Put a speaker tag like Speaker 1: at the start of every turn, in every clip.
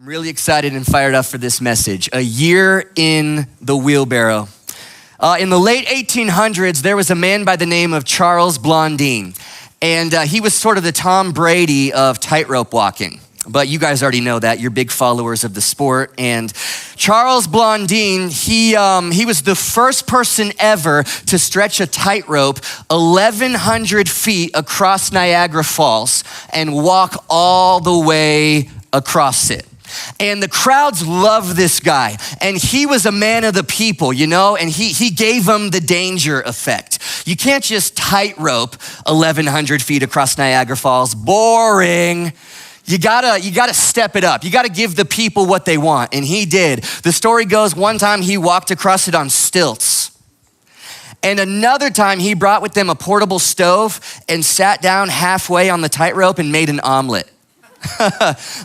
Speaker 1: I'm really excited and fired up for this message. A year in the wheelbarrow. In the late 1800s, there was a man by the name of Charles Blondin, and he was sort of the Tom Brady of tightrope walking. But you guys already know that. You're big followers of the sport. And Charles Blondin, he was the first person ever to stretch a tightrope 1,100 feet across Niagara Falls and walk all the way across it. And the crowds loved this guy. And he was a man of the people, you know, and he gave them the danger effect. You can't just tightrope 1,100 feet across Niagara Falls. Boring. You gotta step it up. You gotta give the people what they want, and he did. The story goes, one time he walked across it on stilts. And another time he brought with him a portable stove and sat down halfway on the tightrope and made an omelet.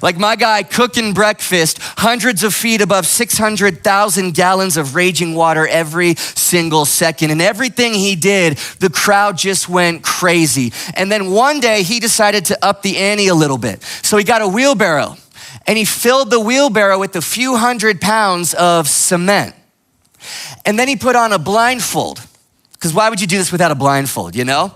Speaker 1: Like my guy cooking breakfast, hundreds of feet above 600,000 gallons of raging water every single second. And everything he did, the crowd just went crazy. And then one day he decided to up the ante a little bit. So he got a wheelbarrow and he filled the wheelbarrow with a few hundred pounds of cement. And then he put on a blindfold, because why would you do this without a blindfold, you know?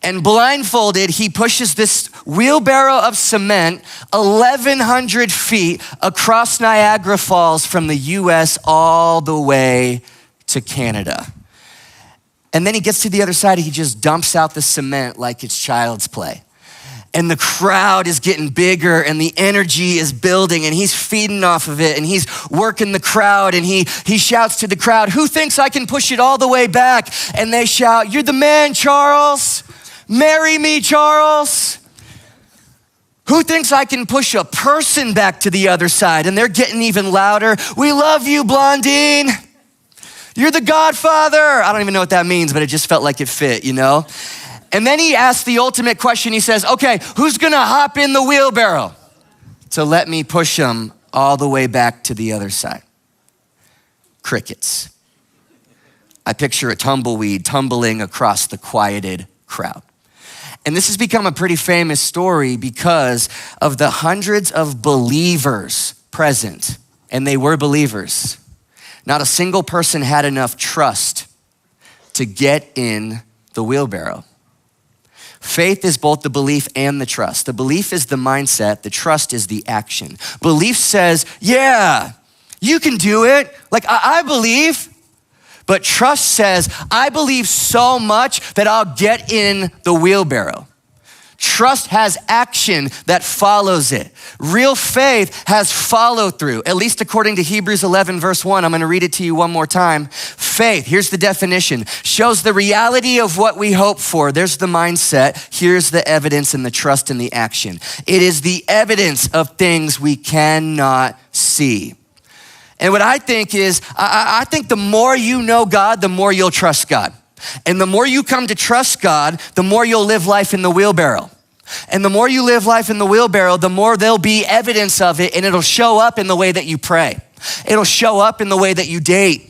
Speaker 1: And blindfolded, he pushes this wheelbarrow of cement 1,100 feet across Niagara Falls from the US all the way to Canada. And then he gets to the other side, he just dumps out the cement like it's child's play. And the crowd is getting bigger and the energy is building and he's feeding off of it and he's working the crowd and he shouts to the crowd, "Who thinks I can push it all the way back?" And they shout, "You're the man, Charles. Marry me, Charles." Who thinks I can push a person back to the other side? And they're getting even louder. "We love you, Blondin. You're the Godfather." I don't even know what that means, but it just felt like it fit, you know? And then he asked the ultimate question. He says, "Okay, who's gonna hop in the wheelbarrow to let me push him all the way back to the other side?" Crickets. I picture a tumbleweed tumbling across the quieted crowd. And this has become a pretty famous story because of the hundreds of believers present, and they were believers. Not a single person had enough trust to get in the wheelbarrow. Faith is both the belief and the trust. The belief is the mindset, the trust is the action. Belief says, yeah, you can do it. Like, I believe. But trust says, I believe so much that I'll get in the wheelbarrow. Trust has action that follows it. Real faith has follow through, at least according to Hebrews 11 verse 1. I'm gonna read it to you one more time. Faith, here's the definition, shows the reality of what we hope for. There's the mindset. Here's the evidence and the trust and the action. It is the evidence of things we cannot see. And what I think is, I think the more you know God, the more you'll trust God. And the more you come to trust God, the more you'll live life in the wheelbarrow. And the more you live life in the wheelbarrow, the more there'll be evidence of it, and it'll show up in the way that you pray. It'll show up in the way that you date.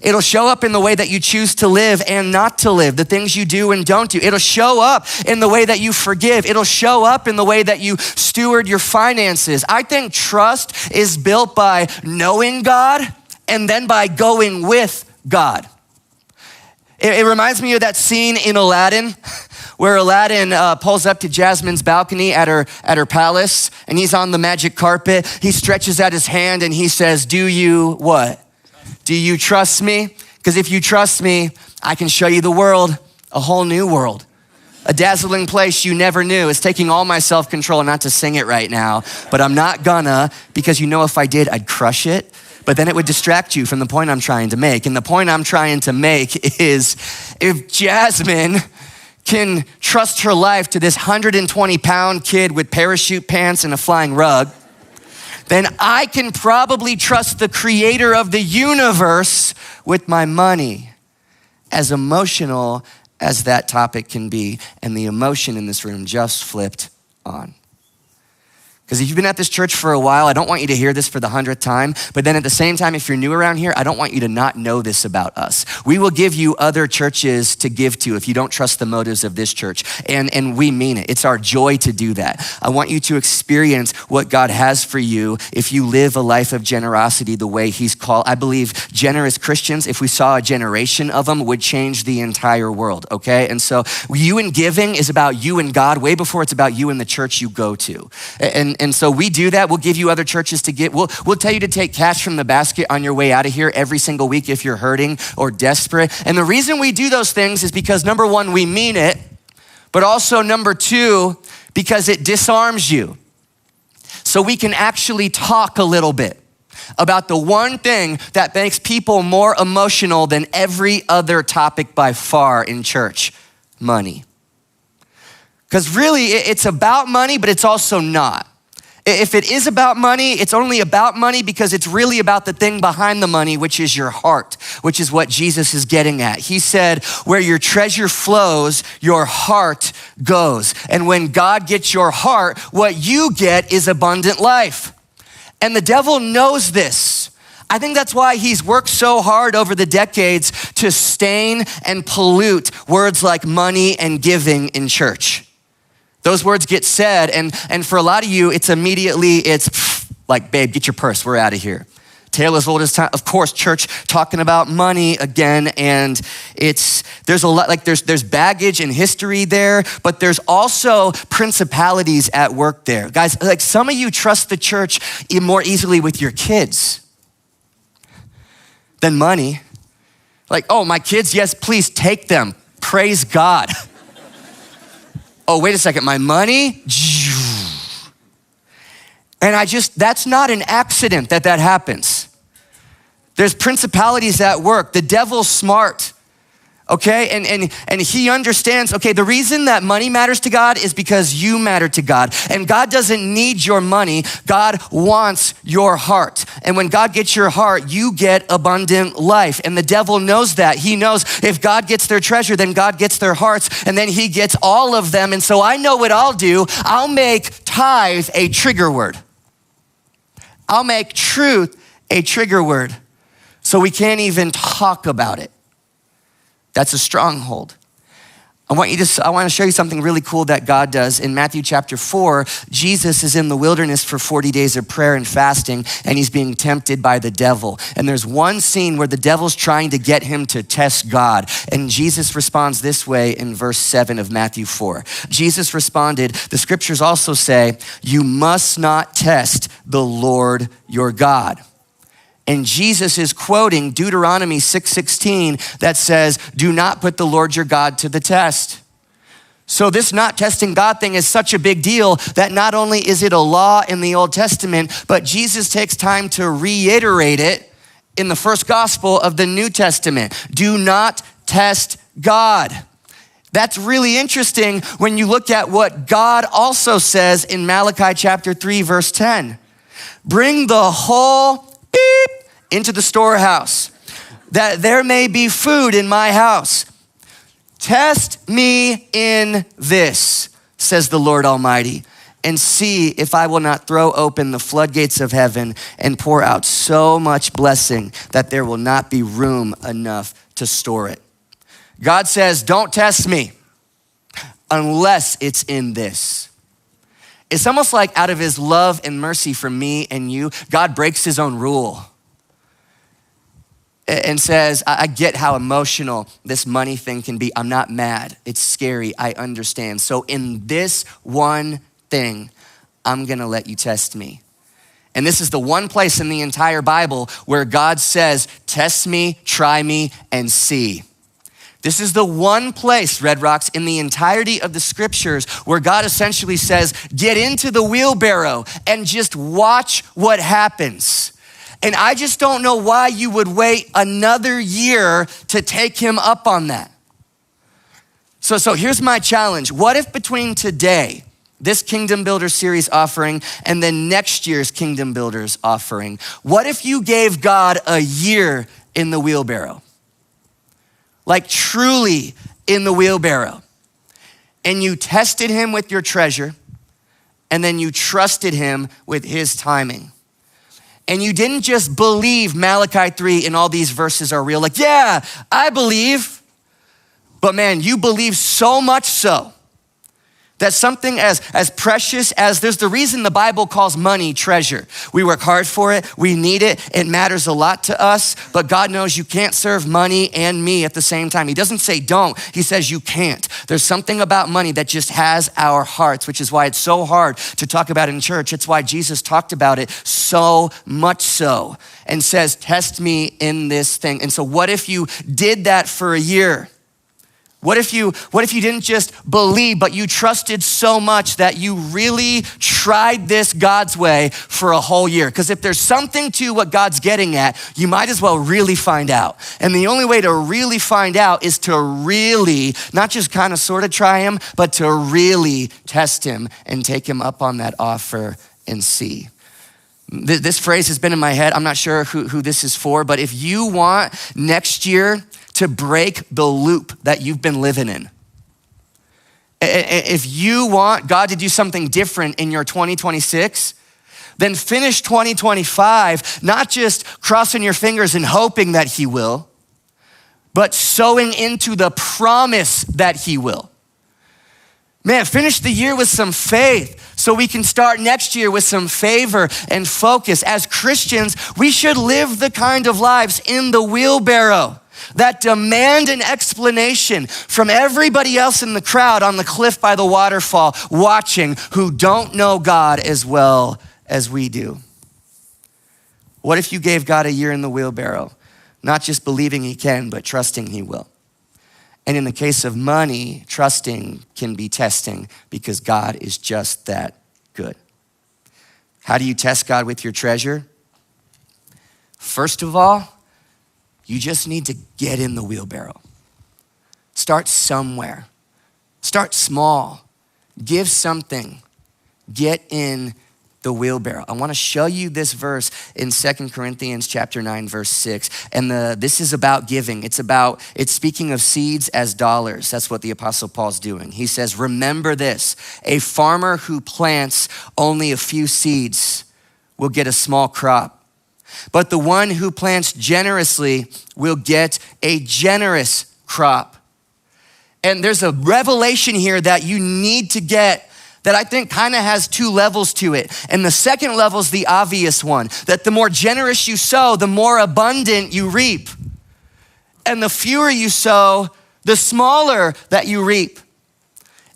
Speaker 1: It'll show up in the way that you choose to live and not to live, the things you do and don't do. It'll show up in the way that you forgive. It'll show up in the way that you steward your finances. I think trust is built by knowing God and then by going with God. It reminds me of that scene in Aladdin where Aladdin pulls up to Jasmine's balcony at her palace and he's on the magic carpet. He stretches out his hand and he says, "Do you what? Do you trust me? Because if you trust me, I can show you the world, a whole new world, a dazzling place you never knew." It's taking all my self-control not to sing it right now, but I'm not gonna, because you know if I did, I'd crush it. But then it would distract you from the point I'm trying to make. And the point I'm trying to make is if Jasmine can trust her life to this 120-pound kid with parachute pants and a flying rug, then I can probably trust the creator of the universe with my money, as emotional as that topic can be. And the emotion in this room just flipped on. Because if you've been at this church for a while, I don't want you to hear this for the 100th time. But then at the same time, if you're new around here, I don't want you to not know this about us. We will give you other churches to give to if you don't trust the motives of this church. And we mean it. It's our joy to do that. I want you to experience what God has for you if you live a life of generosity the way he's called. I believe generous Christians, if we saw a generation of them, would change the entire world, okay? And so you and giving is about you and God way before it's about you and the church you go to. And so we do that. We'll give you other churches to give. We'll tell you to take cash from the basket on your way out of here every single week if you're hurting or desperate. And the reason we do those things is because number one, we mean it, but also number two, because it disarms you. So we can actually talk a little bit about the one thing that makes people more emotional than every other topic by far in church: money. Because really, it's about money, but it's also not. If it is about money, it's only about money because it's really about the thing behind the money, which is your heart, which is what Jesus is getting at. He said, where your treasure flows, your heart goes. And when God gets your heart, what you get is abundant life. And the devil knows this. I think that's why he's worked so hard over the decades to stain and pollute words like money and giving in church. Those words get said, and for a lot of you, it's like, babe, get your purse, we're out of here. Tale as old as time. Of course, church talking about money again, and there's a lot, like there's baggage and history there, but there's also principalities at work there. Guys, like some of you trust the church more easily with your kids than money. Like, oh, my kids, yes, please take them. Praise God. Oh, wait a second, my money? And that's not an accident that happens. There's principalities at work. The devil's smart, okay? And he understands, okay, the reason that money matters to God is because you matter to God. And God doesn't need your money. God wants your heart. And when God gets your heart, you get abundant life. And the devil knows that. He knows if God gets their treasure, then God gets their hearts, and then he gets all of them. And so I know what I'll do. I'll make tithe a trigger word. I'll make truth a trigger word so we can't even talk about it. That's a stronghold. I want to show you something really cool that God does. In Matthew chapter 4, Jesus is in the wilderness for 40 days of prayer and fasting, and he's being tempted by the devil. And there's one scene where the devil's trying to get him to test God. And Jesus responds this way in verse 7 of Matthew 4. Jesus responded, the scriptures also say, you must not test the Lord your God. And Jesus is quoting Deuteronomy 6:16 that says, do not put the Lord your God to the test. So this not testing God thing is such a big deal that not only is it a law in the Old Testament, but Jesus takes time to reiterate it in the first gospel of the New Testament. Do not test God. That's really interesting when you look at what God also says in Malachi chapter 3, verse 10. Bring the whole into the storehouse, that there may be food in my house. Test me in this, says the Lord Almighty, and see if I will not throw open the floodgates of heaven and pour out so much blessing that there will not be room enough to store it. God says, don't test me unless it's in this. It's almost like out of his love and mercy for me and you, God breaks his own rule and says, I get how emotional this money thing can be. I'm not mad. It's scary. I understand. So in this one thing, I'm gonna let you test me. And this is the one place in the entire Bible where God says, test me, try me, and see. This is the one place, Red Rocks, in the entirety of the scriptures where God essentially says, get into the wheelbarrow and just watch what happens. And I just don't know why you would wait another year to take him up on that. So here's my challenge. What if between today, this Kingdom Builder series offering, and then next year's Kingdom Builders offering, what if you gave God a year in the wheelbarrow? Like truly in the wheelbarrow. And you tested him with your treasure, and then you trusted him with his timing. And you didn't just believe Malachi 3 and all these verses are real. Like, yeah, I believe. But man, you believe so much so that something as precious as, there's the reason the Bible calls money treasure. We work hard for it, we need it, it matters a lot to us, but God knows you can't serve money and me at the same time. He doesn't say don't, he says you can't. There's something about money that just has our hearts, which is why it's so hard to talk about in church. It's why Jesus talked about it so much so and says, test me in this thing. And so what if you did that for a year? What if you didn't just believe, but you trusted so much that you really tried this God's way for a whole year? Because if there's something to what God's getting at, you might as well really find out. And the only way to really find out is to really, not just kind of sort of try him, but to really test him and take him up on that offer and see. This phrase has been in my head. I'm not sure who this is for, but if you want next year to break the loop that you've been living in, if you want God to do something different in your 2026, then finish 2025, not just crossing your fingers and hoping that he will, but sowing into the promise that he will. Man, finish the year with some faith so we can start next year with some favor and focus. As Christians, we should live the kind of lives in the wheelbarrow that demand an explanation from everybody else in the crowd on the cliff by the waterfall watching, who don't know God as well as we do. What if you gave God a year in the wheelbarrow, not just believing he can, but trusting he will? And in the case of money, trusting can be testing because God is just that good. How do you test God with your treasure? First of all, you just need to get in the wheelbarrow. Start somewhere. Start small. Give something. Get in the wheelbarrow. I want to show you this verse in 2 Corinthians chapter 9, verse 6. And this is about giving. It's speaking of seeds as dollars. That's what the Apostle Paul's doing. He says, remember this, a farmer who plants only a few seeds will get a small crop. But the one who plants generously will get a generous crop. And there's a revelation here that you need to get that I think kind of has two levels to it. And the second level is the obvious one, that the more generous you sow, the more abundant you reap. And the fewer you sow, the smaller that you reap.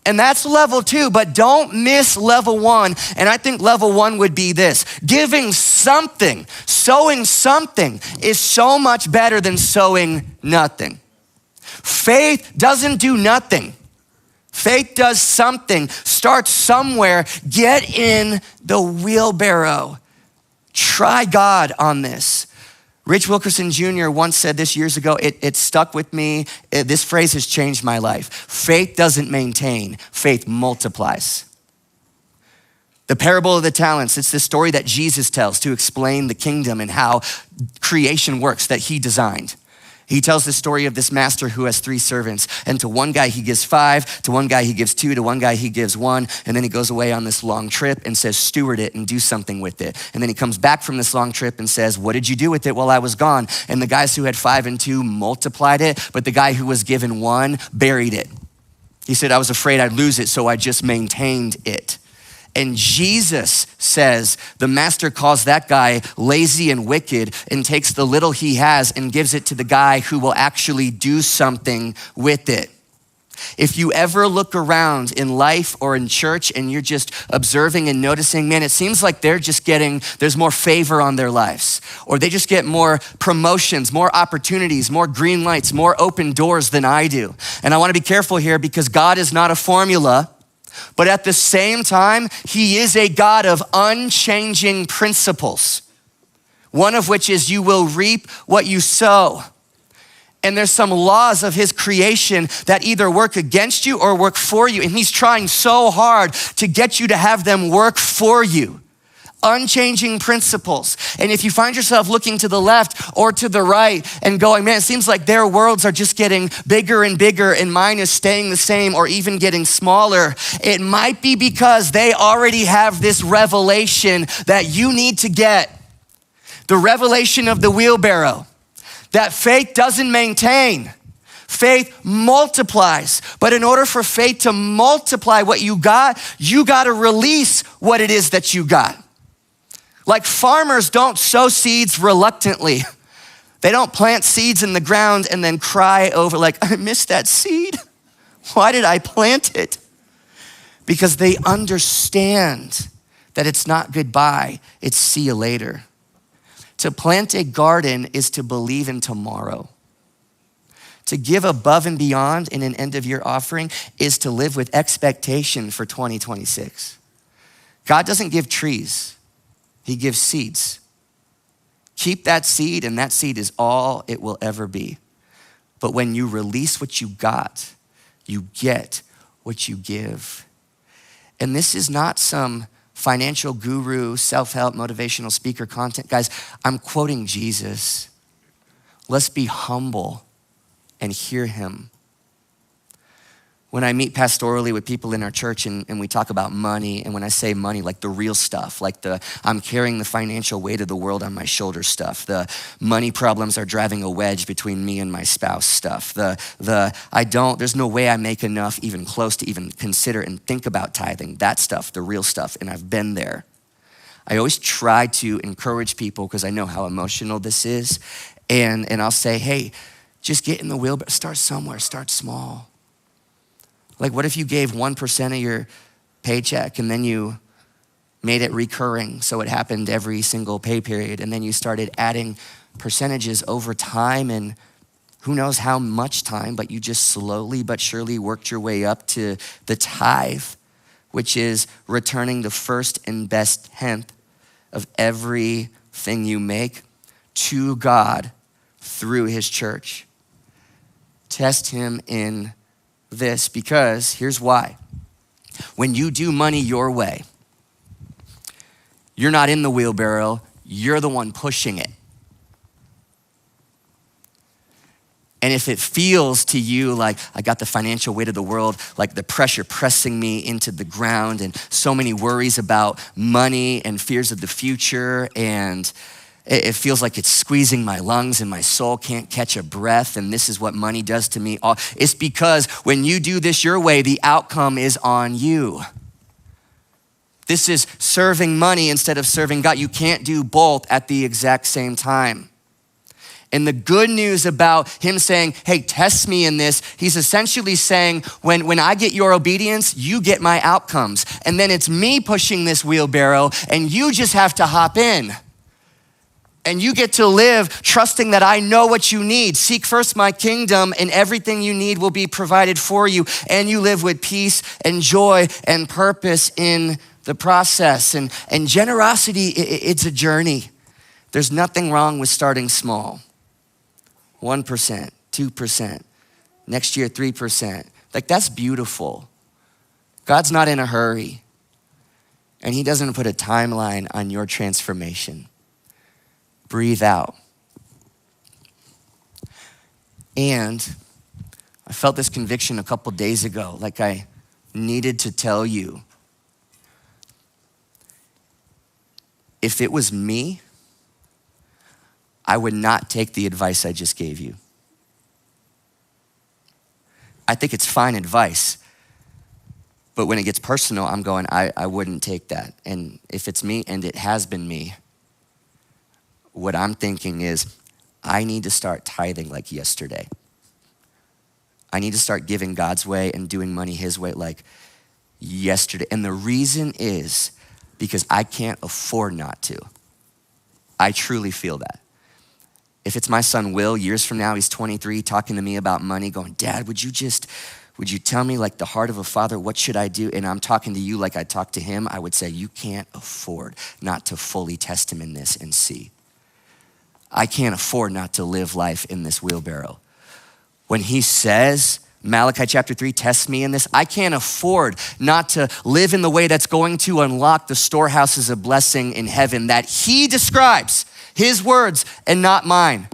Speaker 1: And that's level 2, but don't miss level 1. And I think level 1 would be this: giving something, sowing something is so much better than sowing nothing. Faith doesn't do nothing. Faith does something. Start somewhere. Get in the wheelbarrow. Try God on this. Rich Wilkerson Jr. once said this years ago. It stuck with me. This phrase has changed my life. Faith doesn't maintain, faith multiplies. The parable of the talents, it's the story that Jesus tells to explain the kingdom and how creation works that he designed. He tells the story of this master who has 3 servants. And to one guy he gives 5, to one guy he gives 2, to one guy he gives 1. And then he goes away on this long trip and says, steward it and do something with it. And then he comes back from this long trip and says, what did you do with it while I was gone? And the guys who had 5 and 2 multiplied it, but the guy who was given 1 buried it. He said, I was afraid I'd lose it, so I just maintained it. And Jesus says the master calls that guy lazy and wicked and takes the little he has and gives it to the guy who will actually do something with it. If you ever look around in life or in church and you're just observing and noticing, man, it seems like there's more favor on their lives, or they just get more promotions, more opportunities, more green lights, more open doors than I do. And I want to be careful here because God is not a formula. But at the same time, he is a God of unchanging principles. One of which is you will reap what you sow. And there's some laws of his creation that either work against you or work for you. And he's trying so hard to get you to have them work for you. Unchanging principles. And if you find yourself looking to the left or to the right and going, man, it seems like their worlds are just getting bigger and bigger and mine is staying the same or even getting smaller, it might be because they already have this revelation that you need to get. The revelation of the wheelbarrow, that faith doesn't maintain. Faith multiplies. But in order for faith to multiply what you got to release what it is that you got. Like farmers don't sow seeds reluctantly. They don't plant seeds in the ground and then cry over like, I missed that seed. Why did I plant it? Because they understand that it's not goodbye, it's see you later. To plant a garden is to believe in tomorrow. To give above and beyond in an end of year offering is to live with expectation for 2026. God doesn't give trees. He gives seeds. Keep that seed, and that seed is all it will ever be. But when you release what you got, you get what you give. And this is not some financial guru, self-help, motivational speaker content. Guys, I'm quoting Jesus. Let's be humble and hear him. When I meet pastorally with people in our church and we talk about money, and when I say money, like the real stuff, like I'm carrying the financial weight of the world on my shoulders stuff, the money problems are driving a wedge between me and my spouse stuff, there's no way I make enough even close to even consider and think about tithing, that stuff, the real stuff, and I've been there. I always try to encourage people because I know how emotional this is, and I'll say, hey, just get in the wheelbarrow, start somewhere, start small. Like what if you gave 1% of your paycheck and then you made it recurring so it happened every single pay period, and then you started adding percentages over time, and who knows how much time, but you just slowly but surely worked your way up to the tithe, which is returning the first and best tenth of everything you make to God through his church. Test him in this, because here's why. When you do money your way, you're not in the wheelbarrow, you're the one pushing it. And if it feels to you like I got the financial weight of the world, like the pressure pressing me into the ground and so many worries about money and fears of the future, and it feels like it's squeezing my lungs and my soul can't catch a breath, and this is what money does to me. It's because when you do this your way, the outcome is on you. This is serving money instead of serving God. You can't do both at the exact same time. And the good news about him saying, hey, test me in this, he's essentially saying, when I get your obedience, you get my outcomes. And then it's me pushing this wheelbarrow, and you just have to hop in. And you get to live trusting that I know what you need. Seek first my kingdom, and everything you need will be provided for you. And you live with peace and joy and purpose in the process. And generosity, it's a journey. There's nothing wrong with starting small. 1%, 2%, next year 3%. Like, that's beautiful. God's not in a hurry, and he doesn't put a timeline on your transformation. Breathe out. And I felt this conviction a couple days ago, like I needed to tell you. If it was me, I would not take the advice I just gave you. I think it's fine advice, but when it gets personal, I'm going, I wouldn't take that. And if it's me, and it has been me, what I'm thinking is, I need to start tithing like yesterday. I need to start giving God's way and doing money his way like yesterday. And the reason is because I can't afford not to. I truly feel that. If it's my son Will, years from now, he's 23, talking to me about money, going, Dad, would you tell me like the heart of a father, what should I do? And I'm talking to you like I talked to him, I would say, you can't afford not to fully test him in this and see. I can't afford not to live life in this wheelbarrow. When he says, Malachi chapter 3, test me in this. I can't afford not to live in the way that's going to unlock the storehouses of blessing in heaven that he describes, his words and not mine.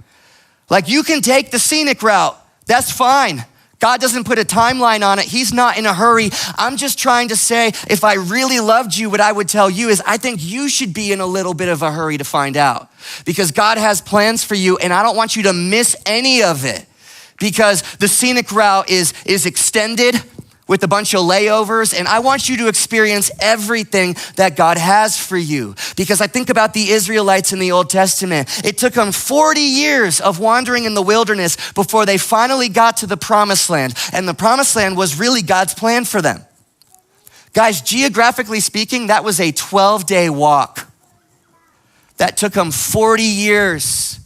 Speaker 1: Like, you can take the scenic route. That's fine. God doesn't put a timeline on it. He's not in a hurry. I'm just trying to say, if I really loved you, what I would tell you is I think you should be in a little bit of a hurry to find out, because God has plans for you and I don't want you to miss any of it, because the scenic route is extended with a bunch of layovers, and I want you to experience everything that God has for you. Because I think about the Israelites in the Old Testament. It took them 40 years of wandering in the wilderness before they finally got to the promised land. And the promised land was really God's plan for them. Guys, geographically speaking, that was a 12-day walk. That took them 40 years.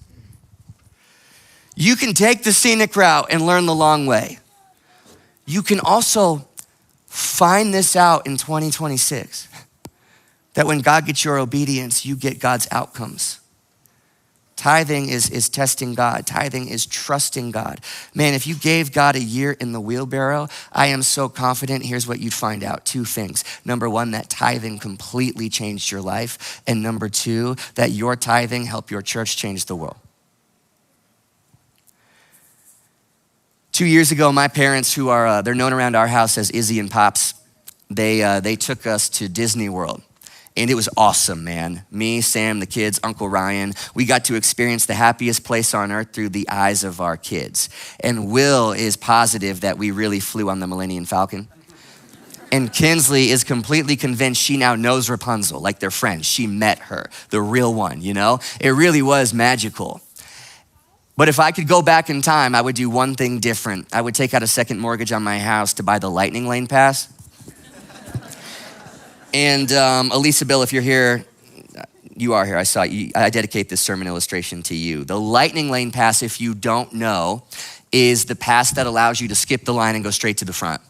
Speaker 1: You can take the scenic route and learn the long way. You can also find this out in 2026, that when God gets your obedience, you get God's outcomes. Tithing is testing God. Tithing is trusting God. Man, if you gave God a year in the wheelbarrow, I am so confident, here's what you'd find out. 2 things. Number 1, that tithing completely changed your life. And number 2, that your tithing helped your church change the world. 2 years ago, my parents, who are, they're known around our house as Izzy and Pops, they took us to Disney World. And it was awesome, man. Me, Sam, the kids, Uncle Ryan, we got to experience the happiest place on earth through the eyes of our kids. And Will is positive that we really flew on the Millennium Falcon. And Kinsley is completely convinced she now knows Rapunzel, like they're friends. She met her, the real one, you know? It really was magical. But if I could go back in time, I would do one thing different. I would take out a second mortgage on my house to buy the lightning lane pass. And Elisa Bill, if you're here, you are here, I saw you. I dedicate this sermon illustration to you. The lightning lane pass, if you don't know, is the pass that allows you to skip the line and go straight to the front.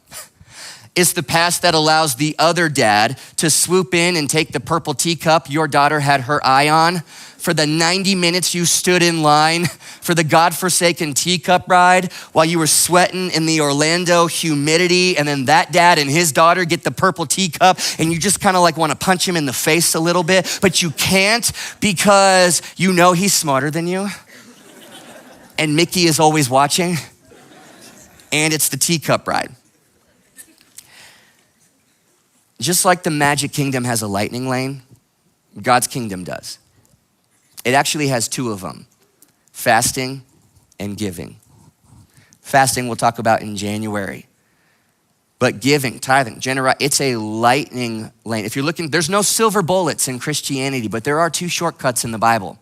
Speaker 1: It's the pass that allows the other dad to swoop in and take the purple teacup your daughter had her eye on for the 90 minutes you stood in line for the godforsaken teacup ride while you were sweating in the Orlando humidity, and then that dad and his daughter get the purple teacup and you just kind of like want to punch him in the face a little bit, but you can't because you know he's smarter than you. And Mickey is always watching, and it's the teacup ride. Just like the Magic Kingdom has a lightning lane, God's kingdom does. It actually has 2 of them, fasting and giving. Fasting we'll talk about in January. But giving, tithing, it's a lightning lane. If you're looking, there's no silver bullets in Christianity, but there are 2 shortcuts in the Bible.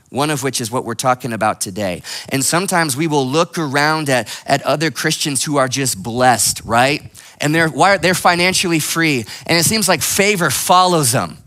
Speaker 1: One of which is what we're talking about today. And sometimes we will look around at other Christians who are just blessed, right? And they're financially free. And it seems like favor follows them.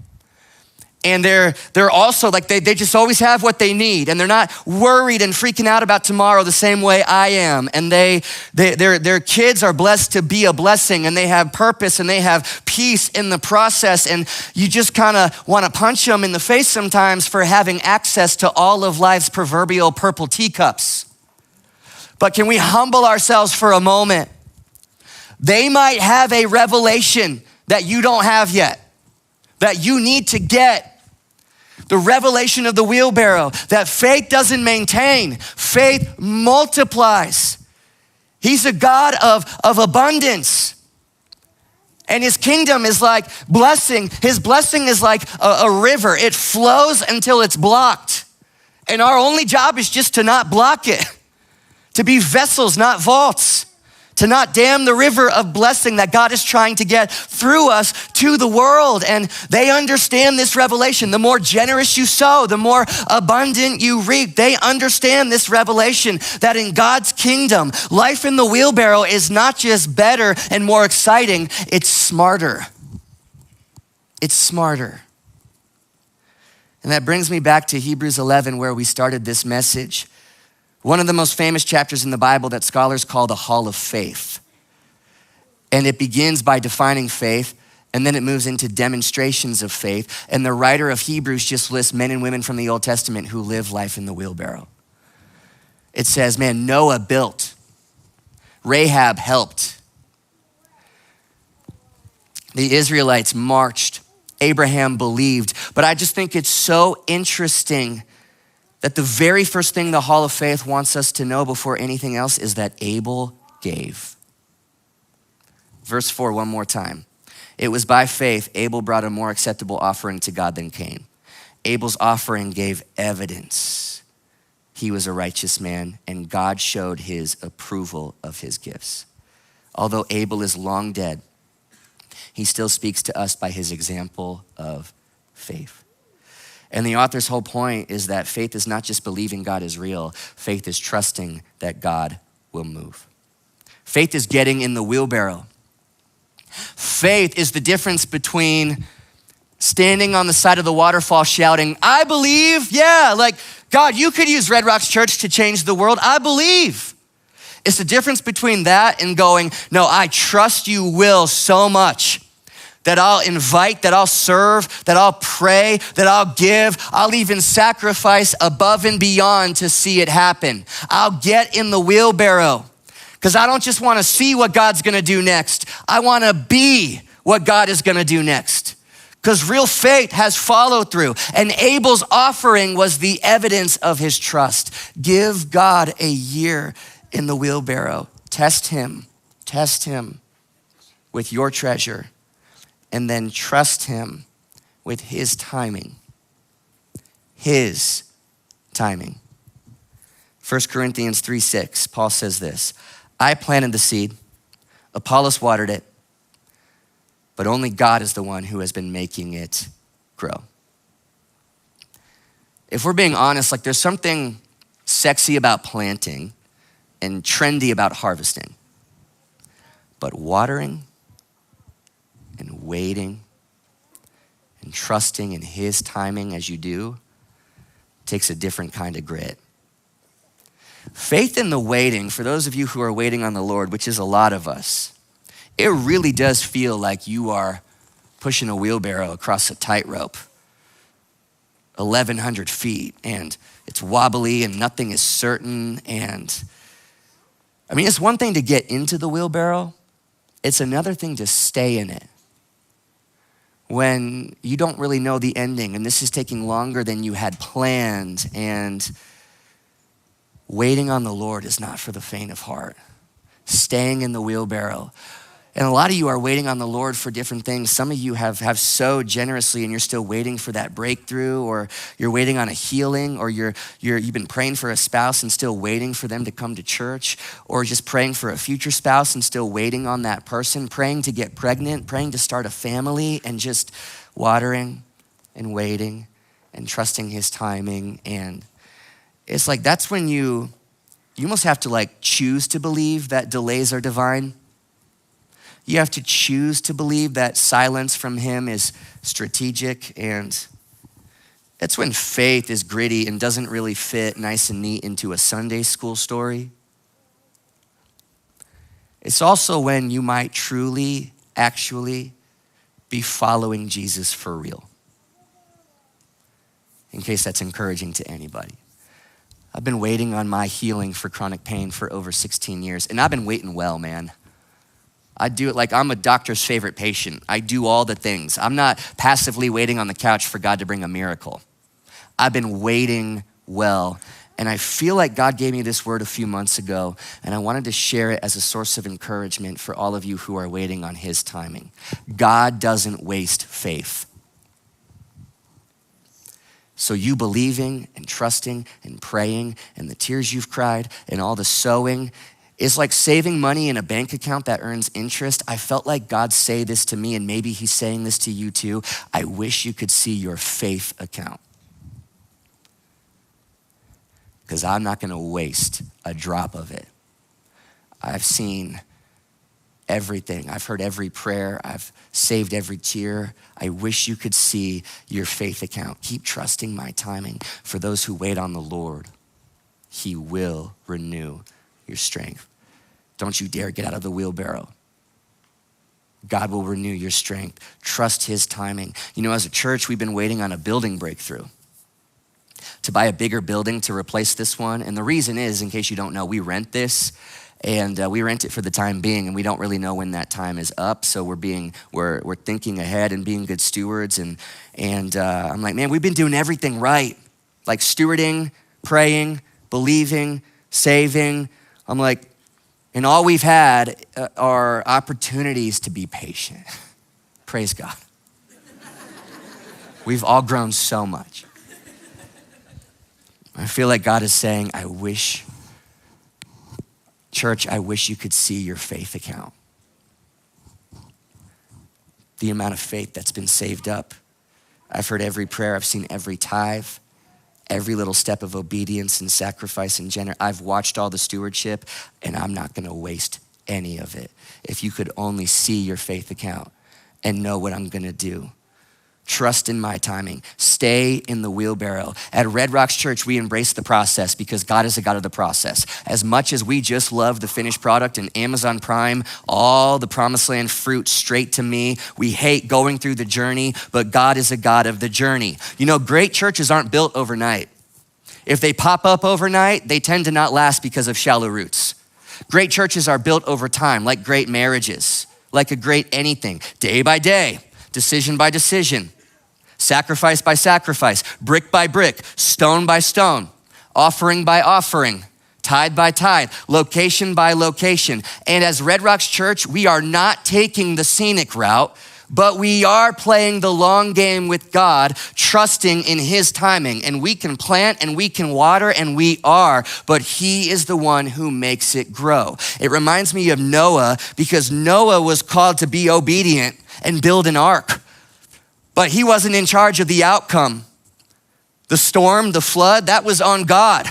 Speaker 1: And they're also like, they just always have what they need. And they're not worried and freaking out about tomorrow the same way I am. And their kids are blessed to be a blessing, and they have purpose and they have peace in the process. And you just kind of want to punch them in the face sometimes for having access to all of life's proverbial purple teacups. But can we humble ourselves for a moment? They might have a revelation that you don't have yet, that you need to get. The revelation of the wheelbarrow, that faith doesn't maintain, faith multiplies. He's a God of abundance. And his kingdom is like blessing. His blessing is like a river. It flows until it's blocked. And our only job is just to not block it, to be vessels, not vaults, to not dam the river of blessing that God is trying to get through us to the world. And they understand this revelation. The more generous you sow, the more abundant you reap. They understand this revelation that in God's kingdom, life in the wheelbarrow is not just better and more exciting, it's smarter. It's smarter. And that brings me back to Hebrews 11, where we started this message. One of the most famous chapters in the Bible that scholars call the Hall of Faith. And it begins by defining faith, and then it moves into demonstrations of faith. And the writer of Hebrews just lists men and women from the Old Testament who live life in the wheelbarrow. It says, man, Noah built Rahab helped. The Israelites marched. Abraham believed. But I just think it's so interesting that the very first thing the Hall of Faith wants us to know before anything else is that Abel gave. Verse 4, one more time. It was by faith Abel brought a more acceptable offering to God than Cain. Abel's offering gave evidence he was a righteous man, and God showed his approval of his gifts. Although Abel is long dead, he still speaks to us by his example of faith. And the author's whole point is that faith is not just believing God is real. Faith is trusting that God will move. Faith is getting in the wheelbarrow. Faith is the difference between standing on the side of the waterfall shouting, I believe, yeah, like, God, you could use Red Rocks Church to change the world. I believe. It's the difference between that and going, no, I trust you will so much that I'll invite, that I'll serve, that I'll pray, that I'll give. I'll even sacrifice above and beyond to see it happen. I'll get in the wheelbarrow because I don't just want to see what God's going to do next. I want to be what God is going to do next. Because real faith has follow through. And Abel's offering was the evidence of his trust. Give God a year in the wheelbarrow. Test him with your treasure, and then trust him with his timing. His timing. 1 Corinthians 3:6, Paul says this, I planted the seed, Apollos watered it, but only God is the one who has been making it grow. If we're being honest, like there's something sexy about planting and trendy about harvesting. But watering and waiting and trusting in his timing as you do takes a different kind of grit. Faith in the waiting, for those of you who are waiting on the Lord, which is a lot of us, it really does feel like you are pushing a wheelbarrow across a tightrope, 1,100 feet, and it's wobbly and nothing is certain. And I mean, it's one thing to get into the wheelbarrow. It's another thing to stay in it when you don't really know the ending and this is taking longer than you had planned. And waiting on the Lord is not for the faint of heart. Staying in the wheelbarrow. And a lot of you are waiting on the Lord for different things. Some of you have sowed generously and you're still waiting for that breakthrough, or you're waiting on a healing, or you've been praying for a spouse and still waiting for them to come to church, or just praying for a future spouse and still waiting on that person, praying to get pregnant, praying to start a family, and just watering and waiting and trusting his timing. And it's like, that's when you almost have to like choose to believe that delays are divine. You have to choose to believe that silence from him is strategic. And it's when faith is gritty and doesn't really fit nice and neat into a Sunday school story. It's also when you might truly, actually be following Jesus for real. In case that's encouraging to anybody. I've been waiting on my healing for chronic pain for over 16 years, and I've been waiting well, man. I do it like I'm a doctor's favorite patient. I do all the things. I'm not passively waiting on the couch for God to bring a miracle. I've been waiting well. And I feel like God gave me this word a few months ago, and I wanted to share it as a source of encouragement for all of you who are waiting on his timing. God doesn't waste faith. So you believing and trusting and praying and the tears you've cried and all the sowing, it's like saving money in a bank account that earns interest. I felt like God say this to me, and maybe he's saying this to you too. I wish you could see your faith account. Because I'm not gonna waste a drop of it. I've seen everything. I've heard every prayer. I've saved every tear. I wish you could see your faith account. Keep trusting my timing. For those who wait on the Lord, he will renew your strength. Don't you dare get out of the wheelbarrow. God will renew your strength. Trust his timing. You know, as a church, we've been waiting on a building breakthrough to buy a bigger building to replace this one. And the reason is, in case you don't know, we rent this. And we rent it for the time being, and we don't really know when that time is up. So we're thinking ahead and being good stewards. And I'm like, man, we've been doing everything right, like stewarding, praying, believing, saving. I'm like, and all we've had are opportunities to be patient. Praise God. We've all grown so much. I feel like God is saying, Church, I wish you could see your faith account. The amount of faith that's been saved up. I've heard every prayer, I've seen every tithe, every little step of obedience and sacrifice and generosity. I've watched all the stewardship, and I'm not gonna waste any of it. If you could only see your faith account and know what I'm gonna do. Trust in my timing. Stay in the wheelbarrow. At Red Rocks Church, we embrace the process because God is a God of the process. As much as we just love the finished product and Amazon Prime, all the promised land fruit straight to me, we hate going through the journey, but God is a God of the journey. You know, great churches aren't built overnight. If they pop up overnight, they tend to not last because of shallow roots. Great churches are built over time, like great marriages, like a great anything, day by day, decision by decision. Sacrifice by sacrifice, brick by brick, stone by stone, offering by offering, tithe by tithe, location by location. And as Red Rocks Church, we are not taking the scenic route, but we are playing the long game with God, trusting in his timing. And we can plant and we can water, and we are, but he is the one who makes it grow. It reminds me of Noah, because Noah was called to be obedient and build an ark. But he wasn't in charge of the outcome. The storm, the flood, that was on God.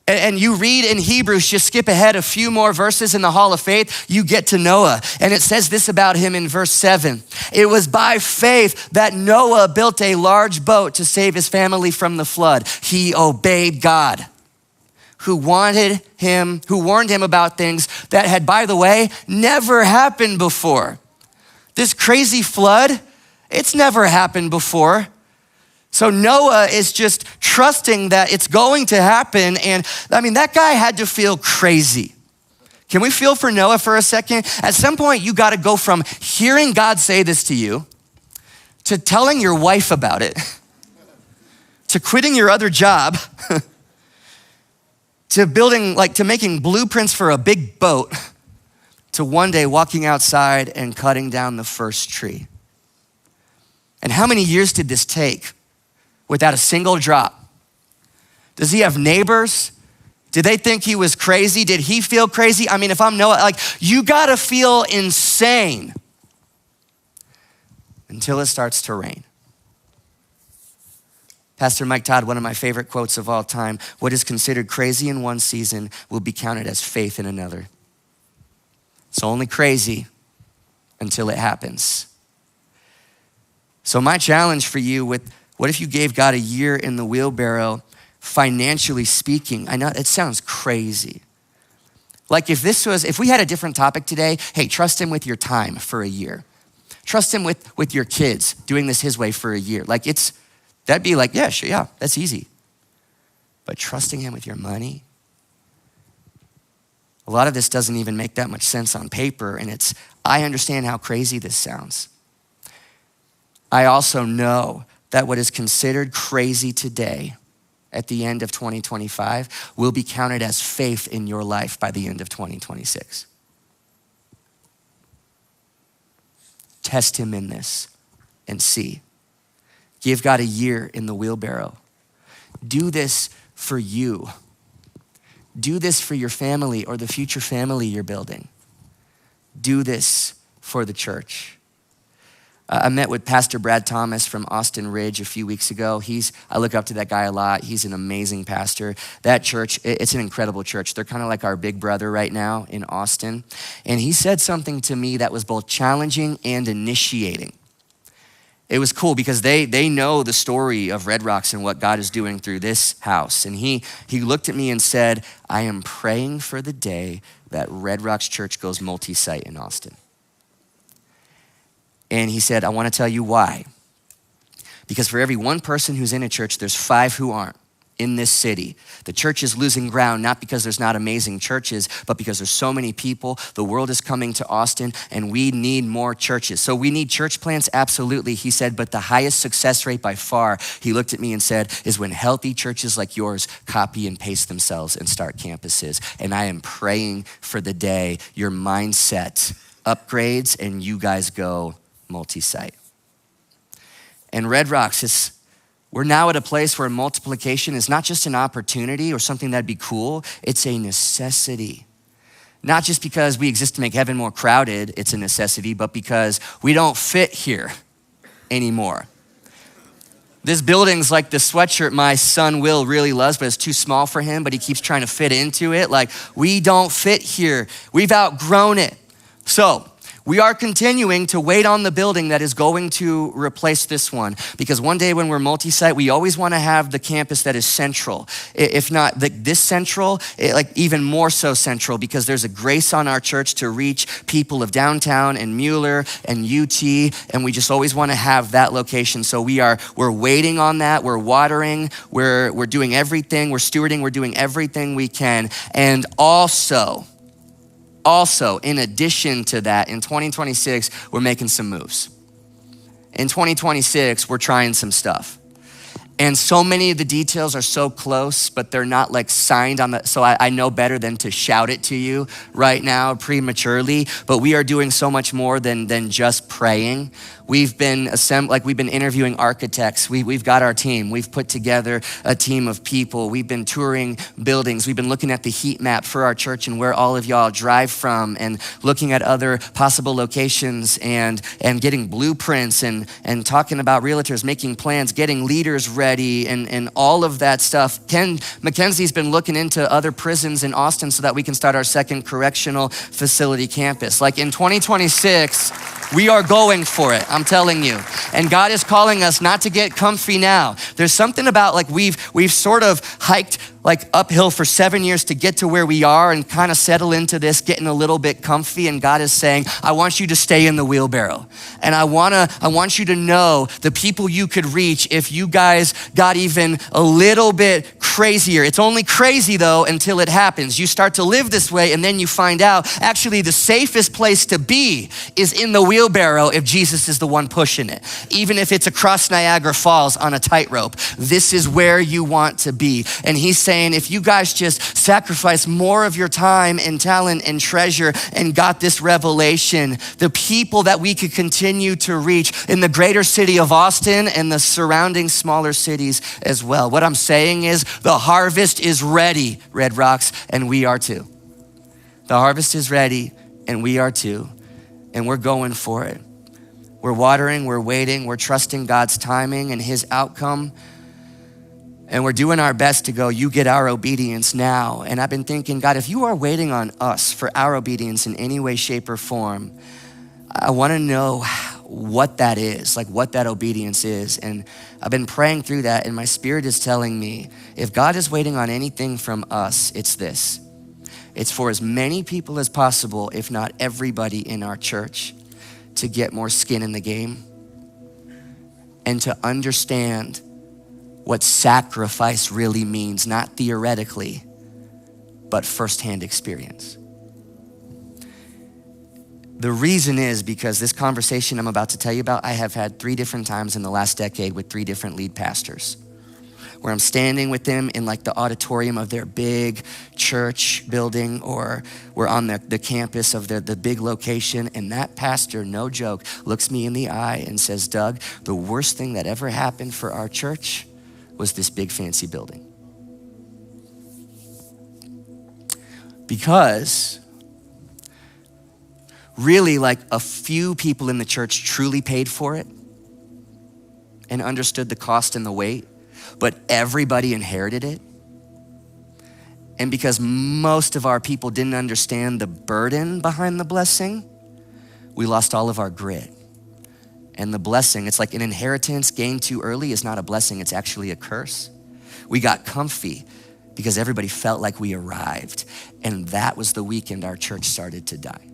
Speaker 1: And you read in Hebrews, just skip ahead a few more verses in the Hall of Faith, you get to Noah. And it says this about him in verse 7. It was by faith that Noah built a large boat to save his family from the flood. He obeyed God, who warned him about things that had, by the way, never happened before. This crazy flood, it's never happened before. So Noah is just trusting that it's going to happen. And I mean, that guy had to feel crazy. Can we feel for Noah for a second? At some point, you got to go from hearing God say this to you, to telling your wife about it, to quitting your other job, to making blueprints for a big boat, to one day walking outside and cutting down the first tree. And how many years did this take without a single drop? Does he have neighbors? Did they think he was crazy? Did he feel crazy? I mean, if I'm Noah, you gotta feel insane until it starts to rain. Pastor Matott, one of my favorite quotes of all time, what is considered crazy in one season will be counted as faith in another. It's only crazy until it happens. So my challenge for you what if you gave God a year in the wheelbarrow, financially speaking? I know it sounds crazy. Like if we had a different topic today, hey, trust him with your time for a year. Trust him with your kids, doing this his way for a year. That'd be like, yeah, sure, yeah, that's easy. But trusting him with your money, a lot of this doesn't even make that much sense on paper. And I understand how crazy this sounds. I also know that what is considered crazy today at the end of 2025 will be counted as faith in your life by the end of 2026. Test him in this and see. Give God a year in the wheelbarrow. Do this for you. Do this for your family or the future family you're building. Do this for the church. I met with Pastor Brad Thomas from Austin Ridge a few weeks ago. I look up to that guy a lot. He's an amazing pastor. That church, it's an incredible church. They're kind of like our big brother right now in Austin. And he said something to me that was both challenging and initiating. It was cool because they know the story of Red Rocks and what God is doing through this house. And he looked at me and said, I am praying for the day that Red Rocks Church goes multi-site in Austin. And he said, I want to tell you why. Because for every one person who's in a church, there's 5 who aren't. in this city. The church is losing ground, not because there's not amazing churches, but because there's so many people. The world is coming to Austin, and we need more churches. So we need church plants, absolutely. He said, but the highest success rate by far, he looked at me and said, is when healthy churches like yours copy and paste themselves and start campuses. And I am praying for the day your mindset upgrades and you guys go multi-site. And Red Rocks, we're now at a place where multiplication is not just an opportunity or something that'd be cool, it's a necessity. Not just because we exist to make heaven more crowded, it's a necessity, but because we don't fit here anymore. This building's like the sweatshirt my son Will really loves, but it's too small for him, but he keeps trying to fit into it. Like, we don't fit here. We've outgrown it. So, we are continuing to wait on the building that is going to replace this one, because one day when we're multi-site, we always want to have the campus that is central. If not this central, like even more so central, because there's a grace on our church to reach people of downtown and Mueller and UT, and we just always want to have that location. So we're waiting on that. We're watering. We're doing everything. We're stewarding. We're doing everything we can. And also, in addition to that, in 2026, we're making some moves. In 2026, we're trying some stuff. And so many of the details are so close, but they're not like signed on the, so I know better than to shout it to you right now prematurely, but we are doing so much more than just praying. We've been interviewing architects. We've got our team. We've put together a team of people. We've been touring buildings. We've been looking at the heat map for our church and where all of y'all drive from, and looking at other possible locations and getting blueprints and talking about realtors, making plans, getting leaders ready and all of that stuff. Mackenzie's been looking into other prisons in Austin so that we can start our second correctional facility campus. Like in 2026, we are going for it, I'm telling you. And God is calling us not to get comfy now. There's something about like we've sort of hiked like uphill for 7 years to get to where we are and kind of settle into this, getting a little bit comfy. And God is saying, I want you to stay in the wheelbarrow. And I want you to know the people you could reach if you guys got even a little bit crazier. It's only crazy though until it happens. You start to live this way and then you find out actually the safest place to be is in the wheelbarrow if Jesus is the one pushing it. Even if it's across Niagara Falls on a tightrope, this is where you want to be. And he's saying, if you guys just sacrifice more of your time and talent and treasure and got this revelation, the people that we could continue to reach in the greater city of Austin and the surrounding smaller cities as well. What I'm saying is the harvest is ready, Red Rocks, and we are too. The harvest is ready and we are too, and we're going for it. We're watering, we're waiting, we're trusting God's timing and his outcome. And we're doing our best to go, you get our obedience now. And I've been thinking, God, if you are waiting on us for our obedience in any way, shape, or form, I want to know what that is, like what that obedience is. And I've been praying through that, and my spirit is telling me, if God is waiting on anything from us, it's this. It's for as many people as possible, if not everybody in our church, to get more skin in the game and to understand what sacrifice really means, not theoretically, but firsthand experience. The reason is because this conversation I'm about to tell you about, I have had 3 different times in the last decade with 3 different lead pastors, where I'm standing with them in like the auditorium of their big church building, or we're on the campus of the big location, and that pastor, no joke, looks me in the eye and says, Doug, the worst thing that ever happened for our church was this big fancy building. Because really like a few people in the church truly paid for it and understood the cost and the weight, but everybody inherited it. And because most of our people didn't understand the burden behind the blessing, we lost all of our grit. And the blessing, it's like an inheritance gained too early is not a blessing, it's actually a curse. We got comfy because everybody felt like we arrived. And that was the weekend our church started to die.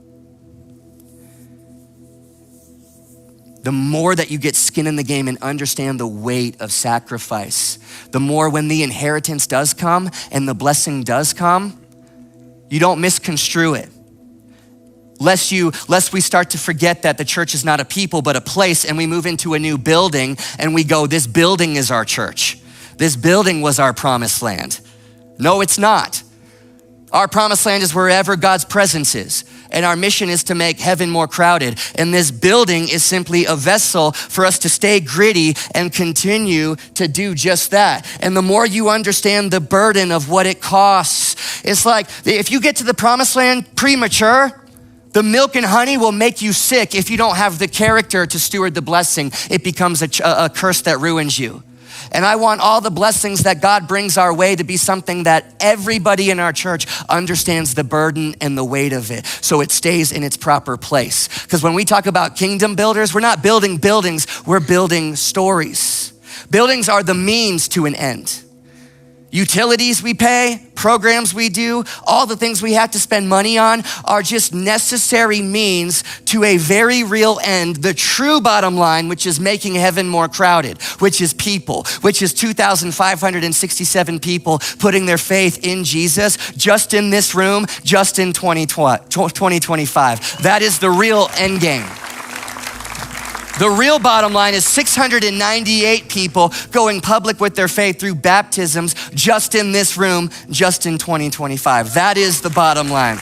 Speaker 1: The more that you get skin in the game and understand the weight of sacrifice, the more when the inheritance does come and the blessing does come, you don't misconstrue it. Lest we start to forget that the church is not a people, but a place, and we move into a new building and we go, this building is our church. This building was our promised land. No, it's not. Our promised land is wherever God's presence is. And our mission is to make heaven more crowded. And this building is simply a vessel for us to stay gritty and continue to do just that. And the more you understand the burden of what it costs, it's like if you get to the promised land premature, the milk and honey will make you sick if you don't have the character to steward the blessing. It becomes a curse that ruins you. And I want all the blessings that God brings our way to be something that everybody in our church understands the burden and the weight of it, so it stays in its proper place. Because when we talk about kingdom builders, we're not building buildings, we're building stories. Buildings are the means to an end. Utilities we pay, programs we do, all the things we have to spend money on are just necessary means to a very real end, the true bottom line, which is making heaven more crowded, which is people, which is 2,567 people putting their faith in Jesus just in this room, just in 2025. That is the real end game. The real bottom line is 698 people going public with their faith through baptisms just in this room, just in 2025. That is the bottom line.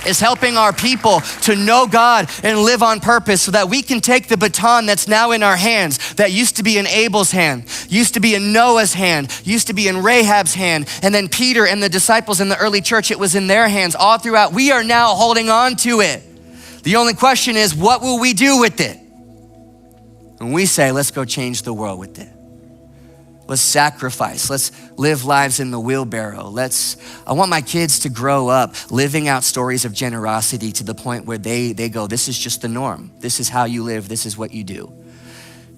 Speaker 1: It's helping our people to know God and live on purpose so that we can take the baton that's now in our hands, that used to be in Abel's hand, used to be in Noah's hand, used to be in Rahab's hand, and then Peter and the disciples in the early church, it was in their hands all throughout. We are now holding on to it. The only question is, what will we do with it? And we say, let's go change the world with it. Let's sacrifice. Let's live lives in the wheelbarrow. I want my kids to grow up living out stories of generosity to the point where they go, this is just the norm. This is how you live. This is what you do.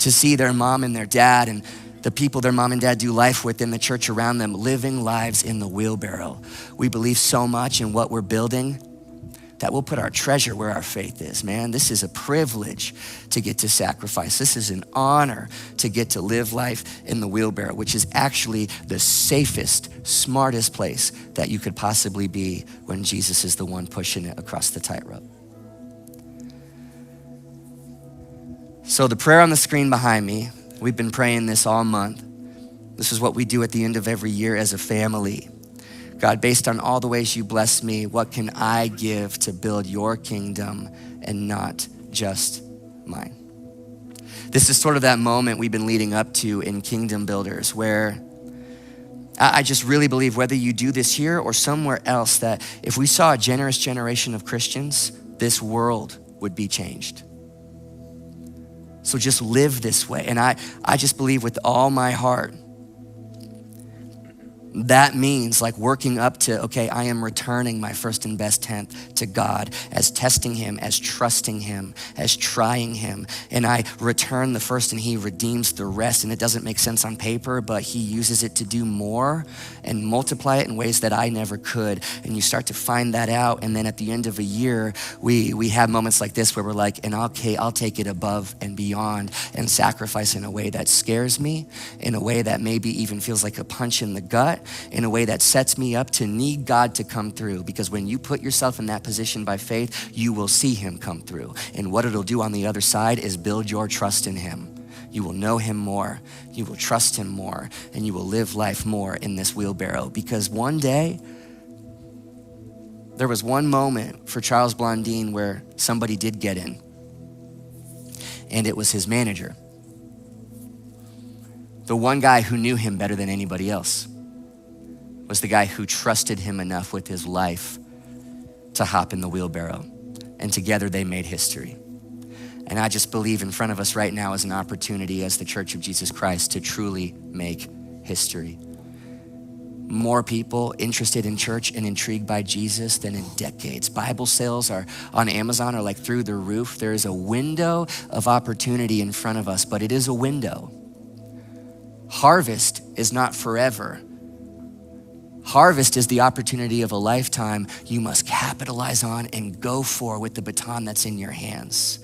Speaker 1: To see their mom and their dad and the people their mom and dad do life with in the church around them, living lives in the wheelbarrow. We believe so much in what we're building that we'll put our treasure where our faith is, man. This is a privilege to get to sacrifice. This is an honor to get to live life in the wheelbarrow, which is actually the safest, smartest place that you could possibly be when Jesus is the one pushing it across the tightrope. So the prayer on the screen behind me, we've been praying this all month. This is what we do at the end of every year as a family. God, based on all the ways you bless me, what can I give to build your kingdom and not just mine? This is sort of that moment we've been leading up to in Kingdom Builders, where I just really believe whether you do this here or somewhere else, that if we saw a generous generation of Christians, this world would be changed. So just live this way. And I just believe with all my heart, that means like working up to, okay, I am returning my first and best tenth to God, as testing him, as trusting him, as trying him. And I return the first and he redeems the rest. And it doesn't make sense on paper, but he uses it to do more and multiply it in ways that I never could. And you start to find that out. And then at the end of a year, we have moments like this where we're like, and I'll take it above and beyond and sacrifice in a way that scares me, in a way that maybe even feels like a punch in the gut, in a way that sets me up to need God to come through. Because when you put yourself in that position by faith, you will see him come through. And what it'll do on the other side is build your trust in him. You will know him more, you will trust him more, and you will live life more in this wheelbarrow. Because one day, there was one moment for Charles Blondin where somebody did get in, and it was his manager. The one guy who knew him better than anybody else was the guy who trusted him enough with his life to hop in the wheelbarrow. And together they made history. And I just believe in front of us right now is an opportunity as the Church of Jesus Christ to truly make history. More people interested in church and intrigued by Jesus than in decades. Bible sales are on Amazon are like through the roof. There is a window of opportunity in front of us, but it is a window. Harvest is not forever. Harvest is the opportunity of a lifetime you must capitalize on and go for with the baton that's in your hands.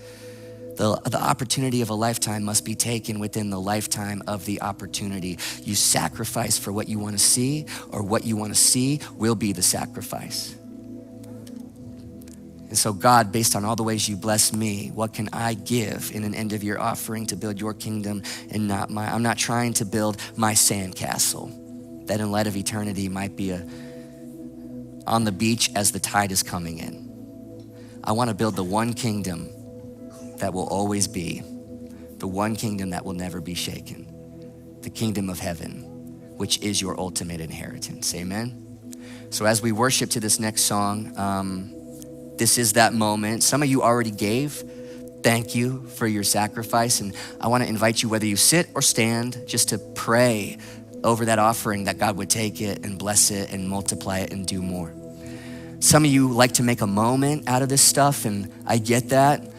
Speaker 1: The opportunity of a lifetime must be taken within the lifetime of the opportunity. You sacrifice for what you want to see, or what you want to see will be the sacrifice. And so God, based on all the ways you bless me, what can I give in an end of year offering to build your kingdom and not mine? I'm not trying to build my sandcastle that in light of eternity might be on the beach as the tide is coming in. I want to build the one kingdom that will always be, the one kingdom that will never be shaken, the kingdom of heaven, which is your ultimate inheritance. Amen? So as we worship to this next song, this is that moment. Some of you already gave. Thank you for your sacrifice. And I want to invite you, whether you sit or stand, just to pray over that offering, that God would take it and bless it and multiply it and do more. Some of you like to make a moment out of this stuff, and I get that.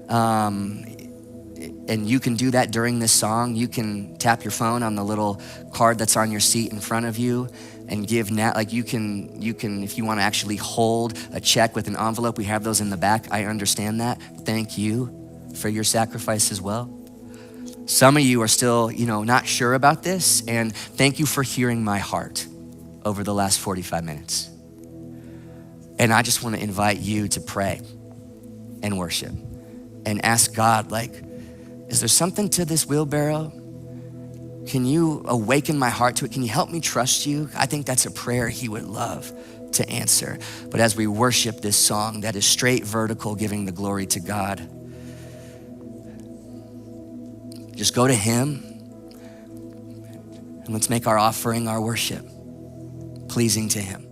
Speaker 1: And you can do that during this song. You can tap your phone on the little card that's on your seat in front of you and give now. Like you can, if you want to actually hold a check with an envelope, we have those in the back. I understand that. Thank you for your sacrifice as well. Some of you are still, not sure about this, and thank you for hearing my heart over the last 45 minutes. And I just want to invite you to pray and worship and ask God, is there something to this wheelbarrow? Can you awaken my heart to it? Can you help me trust you? I think that's a prayer he would love to answer. But as we worship this song that is straight vertical, giving the glory to God, just go to him and let's make our offering, our worship, pleasing to him.